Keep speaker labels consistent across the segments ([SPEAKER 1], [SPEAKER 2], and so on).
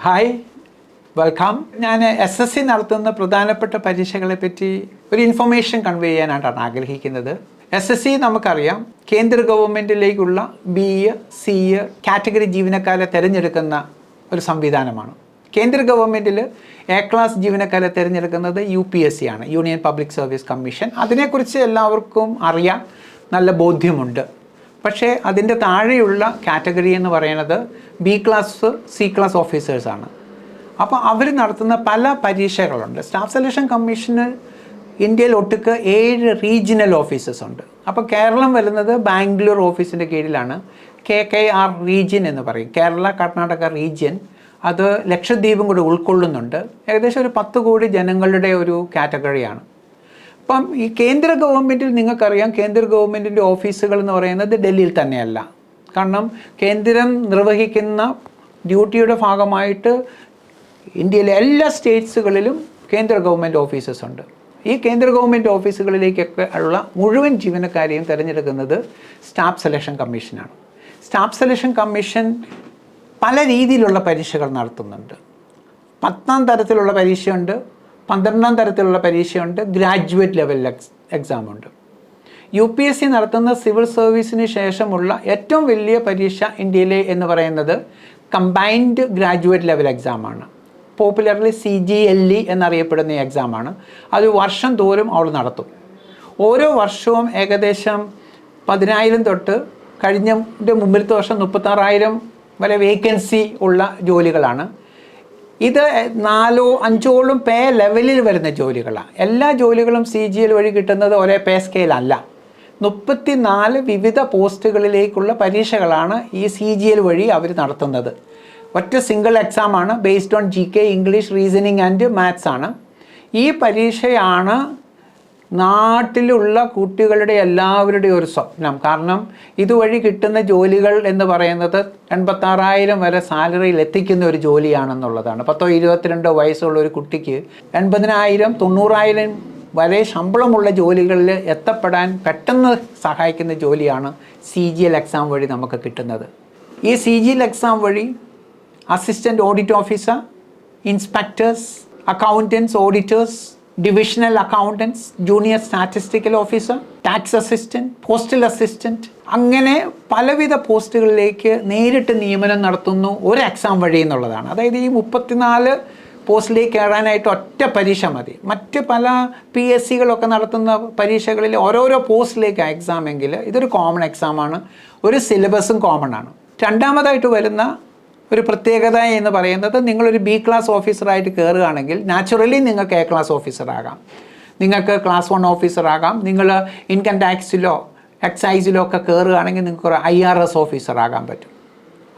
[SPEAKER 1] Hi, welcome. ഞാൻ SSC നടത്തുന്ന പ്രധാനപ്പെട്ട പരീക്ഷകളെ പറ്റി ഒരു ഇൻഫർമേഷൻ കൺവേ ചെയ്യാനായിട്ടാണ് ആഗ്രഹിക്കുന്നത്. SSC നമുക്കറിയാം, കേന്ദ്ര ഗവൺമെൻറ്റിലേക്കുള്ള BE, CE കാറ്റഗറി ജീവനക്കാരെ തിരഞ്ഞെടുക്കുന്ന ഒരു സംവിധാനമാണ്. കേന്ദ്ര ഗവൺമെൻറ്റിൽ A ക്ലാസ് ജീവനക്കാരെ തിരഞ്ഞെടുക്കുന്നത് UPSC ആണ്, യൂണിയൻ പബ്ലിക് സർവീസ് കമ്മീഷൻ. അതിനെക്കുറിച്ച് എല്ലാവർക്കും അറിയാം, നല്ല ബോധ്യമുണ്ട്. പക്ഷേ അതിൻ്റെ താഴെയുള്ള കാറ്റഗറി എന്ന് പറയുന്നത് B ക്ലാസ്, C ക്ലാസ് ഓഫീസേഴ്സാണ്. അപ്പോൾ അവർ നടത്തുന്ന പല പരീക്ഷകളുണ്ട്. സ്റ്റാഫ് സെലക്ഷൻ കമ്മീഷന് ഇന്ത്യയിൽ ഒട്ടുക്ക് 7 റീജിയണൽ ഓഫീസസ് ഉണ്ട്. അപ്പോൾ കേരളം വരുന്നത് ബാംഗ്ലൂർ ഓഫീസിൻ്റെ കീഴിലാണ്. KKR റീജിയൻ എന്ന് പറയും, കേരള കർണാടക റീജിയൻ. അത് ലക്ഷദ്വീപും കൂടി ഉൾക്കൊള്ളുന്നുണ്ട്. ഏകദേശം ഒരു 10 കോടി ജനങ്ങളുടെ ഒരു കാറ്റഗറിയാണ്. അപ്പം ഈ കേന്ദ്ര ഗവൺമെൻറ്റിൽ നിങ്ങൾക്കറിയാം, കേന്ദ്ര ഗവൺമെൻറ്റിൻ്റെ ഓഫീസുകൾ എന്ന് പറയുന്നത് ഡൽഹിയിൽ തന്നെയല്ല. കാരണം കേന്ദ്രം നിർവഹിക്കുന്ന ഡ്യൂട്ടിയുടെ ഭാഗമായിട്ട് ഇന്ത്യയിലെ എല്ലാ സ്റ്റേറ്റ്സുകളിലും കേന്ദ്ര ഗവൺമെൻറ് ഓഫീസസ് ഉണ്ട്. ഈ കേന്ദ്ര ഗവൺമെൻറ് ഓഫീസുകളിലേക്കൊക്കെ ഉള്ള മുഴുവൻ ജീവനക്കാരെയും തിരഞ്ഞെടുക്കുന്നത് സ്റ്റാഫ് സെലക്ഷൻ കമ്മീഷനാണ്. സ്റ്റാഫ് സെലക്ഷൻ കമ്മീഷൻ പല രീതിയിലുള്ള പരീക്ഷകൾ നടത്തുന്നുണ്ട്. 10ാം തരത്തിലുള്ള പരീക്ഷയുണ്ട്, 12ാം തരത്തിലുള്ള പരീക്ഷയുണ്ട്, ഗ്രാജുവേറ്റ് ലെവൽ എക്സാമുണ്ട്. UPSC നടത്തുന്ന സിവിൽ സർവീസിന് ശേഷമുള്ള ഏറ്റവും വലിയ പരീക്ഷ ഇന്ത്യയിലെ എന്ന് പറയുന്നത് കമ്പൈൻഡ് ഗ്രാജുവേറ്റ് ലെവൽ എക്സാമാണ്. പോപ്പുലർലി CGLE എന്നറിയപ്പെടുന്ന ഈ എക്സാമാണ്. അത് വർഷം തോറും അവൾ നടത്തും. ഓരോ വർഷവും ഏകദേശം 10,000 തൊട്ട് കഴിഞ്ഞ മുമ്പിലത്തെ വർഷം 36,000 വരെ വേക്കൻസി ഉള്ള ജോലികളാണ്. ഇത് 4-5ഓളം പേ ലെവലിൽ വരുന്ന ജോലികളാണ്. എല്ലാ ജോലികളും CGL വഴി കിട്ടുന്നത് ഒരേ പേ സ്കെയിലല്ല. 34 വിവിധ പോസ്റ്റുകളിലേക്കുള്ള പരീക്ഷകളാണ് ഈ CGL വഴി അവർ നടത്തുന്നത്. ഒറ്റ സിംഗിൾ എക്സാമാണ്, based on GK, English, reasoning and maths ആണ്. ഈ പരീക്ഷയാണ് നാട്ടിലുള്ള കുട്ടികളുടെ എല്ലാവരുടെയും ഒരു സ്വപ്നം. കാരണം ഇതുവഴി കിട്ടുന്ന ജോലികൾ എന്ന് പറയുന്നത് 86,000 വരെ സാലറിയിൽ എത്തിക്കുന്ന ഒരു ജോലിയാണെന്നുള്ളതാണ്. 10-22 വയസ്സുള്ള ഒരു കുട്ടിക്ക് 80,000, 90,000 വരെ ശമ്പളമുള്ള ജോലികളിൽ എത്തപ്പെടാൻ പെട്ടെന്ന് സഹായിക്കുന്ന ജോലിയാണ് CGL എക്സാം വഴി നമുക്ക് കിട്ടുന്നത്. ഈ CGL എക്സാം വഴി assistant audit officer, inspectors, accountants, auditors, divisional accountants, junior statistical officer, tax assistant, postal assistant, അങ്ങനെ പലവിധ പോസ്റ്റുകളിലേക്ക് നേരിട്ട് നിയമനം നടത്തുന്നു ഒരു എക്സാം വഴി എന്നുള്ളതാണ്. അതായത് ഈ 34 പോസ്റ്റിലേക്ക് കയറാനായിട്ട് ഒറ്റ പരീക്ഷ മതി. മറ്റ് പല PSCകളൊക്കെ നടത്തുന്ന പരീക്ഷകളിൽ ഓരോരോ പോസ്റ്റിലേക്ക് എക്സാം എങ്കിൽ ഇതൊരു കോമൺ എക്സാമാണ്. ഒരു സിലബസും കോമൺ ആണ്. രണ്ടാമതായിട്ട് വരുന്ന ഒരു പ്രത്യേകത എന്ന് പറയുന്നത്, നിങ്ങളൊരു B ക്ലാസ് ഓഫീസറായിട്ട് കയറുകയാണെങ്കിൽ നാച്ചുറലി നിങ്ങൾക്ക് A ക്ലാസ് ഓഫീസറാകാം, നിങ്ങൾക്ക് ക്ലാസ് 1 ഓഫീസറാകാം. നിങ്ങൾ ഇൻകം ടാക്സിലോ എക്സൈസിലോ ഒക്കെ കയറുകയാണെങ്കിൽ നിങ്ങൾക്ക് ഒരു IRS ഓഫീസറാകാൻ പറ്റും.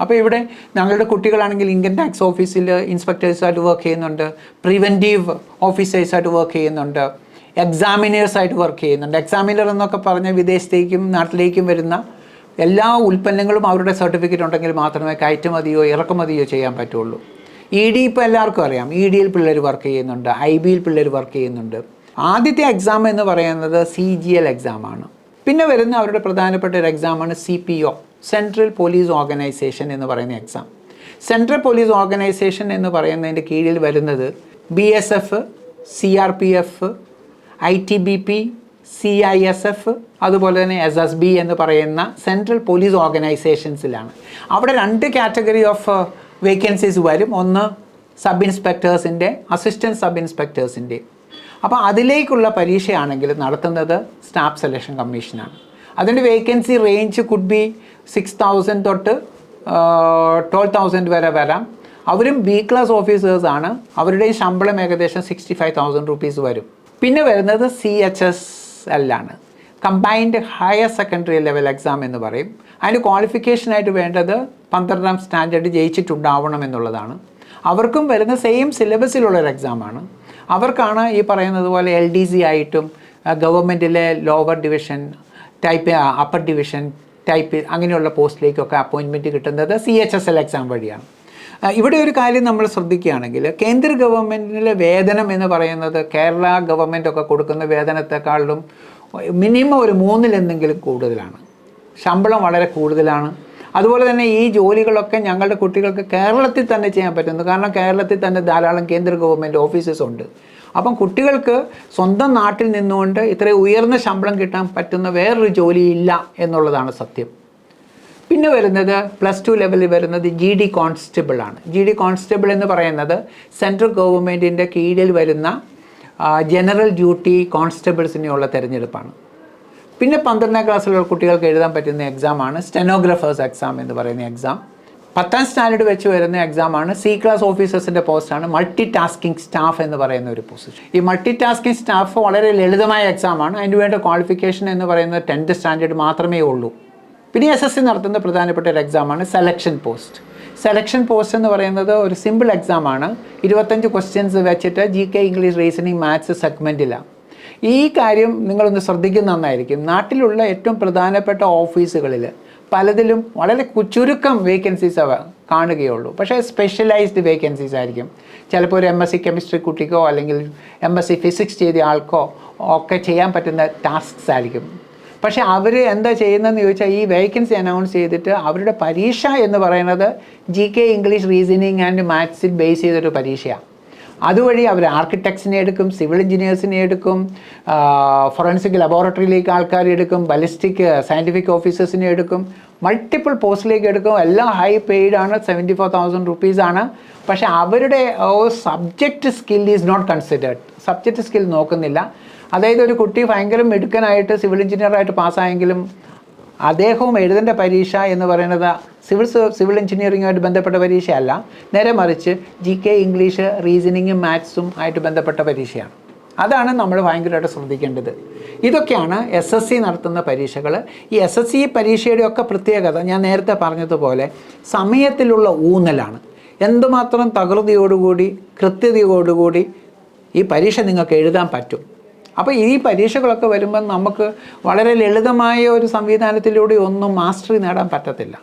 [SPEAKER 1] അപ്പോൾ ഇവിടെ ഞങ്ങളുടെ കുട്ടികളാണെങ്കിൽ ഇൻകം ടാക്സ് ഓഫീസിൽ ഇൻസ്പെക്ടേഴ്സായിട്ട് വർക്ക് ചെയ്യുന്നുണ്ട്, പ്രിവെൻറ്റീവ് ഓഫീസേഴ്സായിട്ട് വർക്ക് ചെയ്യുന്നുണ്ട്, എക്സാമിനേഴ്സായിട്ട് വർക്ക് ചെയ്യുന്നുണ്ട്. എക്സാമിനർ എന്നൊക്കെ പറഞ്ഞ് വിദേശത്തേക്കും നാട്ടിലേക്കും വരുന്ന എല്ലാ ഉൽപ്പന്നങ്ങളും അവരുടെ സർട്ടിഫിക്കറ്റ് ഉണ്ടെങ്കിൽ മാത്രമേ കയറ്റുമതിയോ ഇറക്കുമതിയോ ചെയ്യാൻ പറ്റുള്ളൂ. ED ഇപ്പോൾ എല്ലാവർക്കും അറിയാം, EDയിൽ പിള്ളേർ വർക്ക് ചെയ്യുന്നുണ്ട്, IBയിൽ പിള്ളേർ വർക്ക് ചെയ്യുന്നുണ്ട്. ആദ്യത്തെ എക്സാം എന്ന് പറയുന്നത് CGL എക്സാമാണ്. പിന്നെ വരുന്ന അവരുടെ പ്രധാനപ്പെട്ട ഒരു എക്സാമാണ് CPO, സെൻട്രൽ പോലീസ് ഓർഗനൈസേഷൻ എന്ന് പറയുന്ന എക്സാം. സെൻട്രൽ പോലീസ് ഓർഗനൈസേഷൻ എന്ന് പറയുന്നതിൻ്റെ കീഴിൽ വരുന്നത് BSF, CRPF, ITBP, CISF, അതുപോലെ തന്നെ SSB എന്ന് പറയുന്ന സെൻട്രൽ പോലീസ് ഓർഗനൈസേഷൻസിലാണ്. അവിടെ 2 കാറ്റഗറി ഓഫ് വേക്കൻസീസ് വരും. ഒന്ന് സബ് ഇൻസ്പെക്ടേഴ്സിൻ്റെ, അസിസ്റ്റൻറ്റ് സബ് ഇൻസ്പെക്ടേഴ്സിൻ്റെ. അപ്പോൾ അതിലേക്കുള്ള പരീക്ഷയാണെങ്കിൽ നടത്തുന്നത് സ്റ്റാഫ് സെലക്ഷൻ കമ്മീഷനാണ്. അതിൻ്റെ വേക്കൻസി റേഞ്ച് കുഡ് ബി 6,000 തൊട്ട് 12,000 വരെ വരാം. അവരും B ക്ലാസ് ഓഫീസേഴ്സാണ്. അവരുടെയും ശമ്പളം ഏകദേശം 65,000 റുപ്പീസ് വരും. പിന്നെ വരുന്നത് CHSL ആണ്, combined higher secondary level exam എന്ന് പറയും. അതിന് ക്വാളിഫിക്കേഷനായിട്ട് വേണ്ടത് 12ാം സ്റ്റാൻഡേർഡ് ജയിച്ചിട്ടുണ്ടാവണം എന്നുള്ളതാണ്. അവർക്കും വരുന്ന സെയിം സിലബസിലുള്ളൊരു എക്സാമാണ്. അവർക്കാണ് ഈ പറയുന്നത് പോലെ LDC ആയിട്ടും ഗവൺമെൻറ്റിലെ lower division, type upper division, type അങ്ങനെയുള്ള പോസ്റ്റിലേക്കൊക്കെ അപ്പോയിൻമെൻറ്റ് കിട്ടുന്നത് CHSL എക്സാം വഴിയാണ്. ഇവിടെ ഒരു കാര്യം നമ്മൾ ശ്രദ്ധിക്കുകയാണെങ്കിൽ, കേന്ദ്ര ഗവൺമെൻറ്റിലെ വേതനം എന്ന് പറയുന്നത് കേരള ഗവൺമെൻറ്റൊക്കെ കൊടുക്കുന്ന വേതനത്തെക്കാളും മിനിമം ഒരു 3-ലെന്തെങ്കിലും കൂടുതലാണ്. ശമ്പളം വളരെ കൂടുതലാണ്. അതുപോലെ തന്നെ ഈ ജോലികളൊക്കെ ഞങ്ങളുടെ കുട്ടികൾക്ക് കേരളത്തിൽ തന്നെ ചെയ്യാൻ പറ്റുന്നു. കാരണം കേരളത്തിൽ തന്നെ ധാരാളം കേന്ദ്ര ഗവൺമെൻറ് ഓഫീസസ് ഉണ്ട്. അപ്പം കുട്ടികൾക്ക് സ്വന്തം നാട്ടിൽ നിന്നുകൊണ്ട് ഇത്രയും ഉയർന്ന ശമ്പളം കിട്ടാൻ പറ്റുന്ന വേറൊരു ജോലിയില്ല എന്നുള്ളതാണ് സത്യം. പിന്നെ വരുന്നത് +2 ലെവലിൽ വരുന്നത് GD കോൺസ്റ്റബിൾ ആണ്. GD കോൺസ്റ്റബിൾ എന്ന് പറയുന്നത് സെൻട്രൽ ഗവൺമെൻറ്റിൻ്റെ കീഴിൽ വരുന്ന ജനറൽ ഡ്യൂട്ടി കോൺസ്റ്റബിൾസിനുള്ള തിരഞ്ഞെടുപ്പാണ്. പിന്നെ 12ാം ക്ലാസ്സിലുള്ള കുട്ടികൾക്ക് എഴുതാൻ പറ്റുന്ന എക്സാമാണ് സ്റ്റെനോഗ്രാഫേഴ്സ് എക്സാം എന്ന് പറയുന്ന എക്സാം. 10ാം സ്റ്റാൻഡേർഡ് വെച്ച് വരുന്ന എക്സാമാണ് C ക്ലാസ് ഓഫീസേഴ്സിൻ്റെ പോസ്റ്റാണ് മൾട്ടി ടാസ്കിംഗ് സ്റ്റാഫ് എന്ന് പറയുന്ന ഒരു പൊസിഷൻ. ഈ മൾട്ടി ടാസ്കിംഗ് സ്റ്റാഫ് വളരെ ലളിതമായ എക്സാമാണ്. അതിന് വേണ്ട ക്വാളിഫിക്കേഷൻ എന്ന് പറയുന്നത് 10th സ്റ്റാൻഡേർഡ് മാത്രമേ ഉള്ളൂ. പിന്നെ SSC നടത്തുന്ന പ്രധാനപ്പെട്ട ഒരു എക്സാമാണ് സെലക്ഷൻ പോസ്റ്റ്. സെലക്ഷൻ പോസ്റ്റ് എന്ന് പറയുന്നത് ഒരു സിമ്പിൾ എക്സാമാണ്. 25 ക്വസ്റ്റ്യൻസ് വെച്ചിട്ട് GK ഇംഗ്ലീഷ് റീസണിങ് മാത്സ് സെഗ്മെൻറ്റിലാണ്. ഈ കാര്യം നിങ്ങളൊന്ന് ശ്രദ്ധിക്കുന്ന നന്നായിരിക്കും. നാട്ടിലുള്ള ഏറ്റവും പ്രധാനപ്പെട്ട ഓഫീസുകളിൽ പലതിലും വളരെ ചുരുക്കം വേക്കൻസീസ് കാണുകയുള്ളൂ. പക്ഷേ സ്പെഷ്യലൈസ്ഡ് വേക്കൻസീസ് ആയിരിക്കും. ചിലപ്പോൾ ഒരു MSc കെമിസ്ട്രി കുട്ടിക്കോ അല്ലെങ്കിൽ MSc ഫിസിക്സ് ചെയ്ത ആൾക്കോ ഒക്കെ ചെയ്യാൻ പറ്റുന്ന ടാസ്ക്സ് ആയിരിക്കും. പക്ഷേ അവർ എന്താ ചെയ്യുന്നതെന്ന് ചോദിച്ചാൽ ഈ വേക്കൻസി അനൗൺസ് ചെയ്തിട്ട് അവരുടെ പരീക്ഷ എന്ന് പറയുന്നത് GK ഇംഗ്ലീഷ് റീസണിങ് ആൻഡ് മാത്സിൽ ബേസ് ചെയ്തൊരു പരീക്ഷയാണ്. അതുവഴി അവർ ആർക്കിടെക്ട്സിനെ എടുക്കും, സിവിൽ എഞ്ചിനീയേഴ്സിനെ എടുക്കും, ഫോറൻസിക് ലബോറട്ടറിയിലേക്ക് ആൾക്കാരെ എടുക്കും, ബലിസ്റ്റിക് സയൻറ്റിഫിക് ഓഫീസേഴ്സിനെ എടുക്കും, മൾട്ടിപ്പിൾ പോസ്റ്റിലേക്ക് എടുക്കും. എല്ലാം ഹൈ പെയ്ഡാണ്, 74,000 റുപ്പീസാണ്. പക്ഷേ അവരുടെ subject skill is not considered. Subject skill നോക്കുന്നില്ല. അതായത് ഒരു കുട്ടി ഭയങ്കര മിടുക്കനായിട്ട് സിവിൽ എഞ്ചിനീയറായിട്ട് പാസ്സായെങ്കിലും അദ്ദേഹവും എഴുതേണ്ട പരീക്ഷ എന്ന് പറയുന്നത് സിവിൽ എഞ്ചിനീയറിങ്ങുമായിട്ട് ബന്ധപ്പെട്ട പരീക്ഷയല്ല, നേരെ മറിച്ച് GK ഇംഗ്ലീഷ് റീസണിങ്ങും മാത്സും ആയിട്ട് ബന്ധപ്പെട്ട പരീക്ഷയാണ്. അതാണ് നമ്മൾ ഭയങ്കരമായിട്ട് ശ്രദ്ധിക്കേണ്ടത്. ഇതൊക്കെയാണ് SSC നടത്തുന്ന പരീക്ഷകൾ. ഈ SSC പരീക്ഷയുടെയൊക്കെ പ്രത്യേകത ഞാൻ നേരത്തെ പറഞ്ഞതുപോലെ സമയത്തിലുള്ള ഊന്നലാണ്. എന്തുമാത്രം തകൃതിയോടുകൂടി കൃത്യതയോടുകൂടി ഈ പരീക്ഷ നിങ്ങൾക്ക് എഴുതാൻ പറ്റും. അപ്പോൾ ഈ പരീക്ഷകളൊക്കെ വരുമ്പം നമുക്ക് വളരെ ലളിതമായ ഒരു സംവിധാനത്തിലൂടെ ഒന്നും മാസ്റ്ററി നേടാൻ പറ്റത്തില്ല.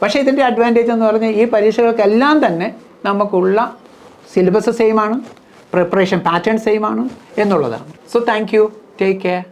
[SPEAKER 1] പക്ഷേ ഇതിൻ്റെ അഡ്വാൻറ്റേജ് എന്ന് പറഞ്ഞാൽ ഈ പരീക്ഷകൾക്കെല്ലാം തന്നെ നമുക്കുള്ള സിലബസ് സെയിമാണ്, പ്രിപ്പറേഷൻ പാറ്റേൺ സെയിമാണ് എന്നുള്ളതാണ്. So thank you, take care.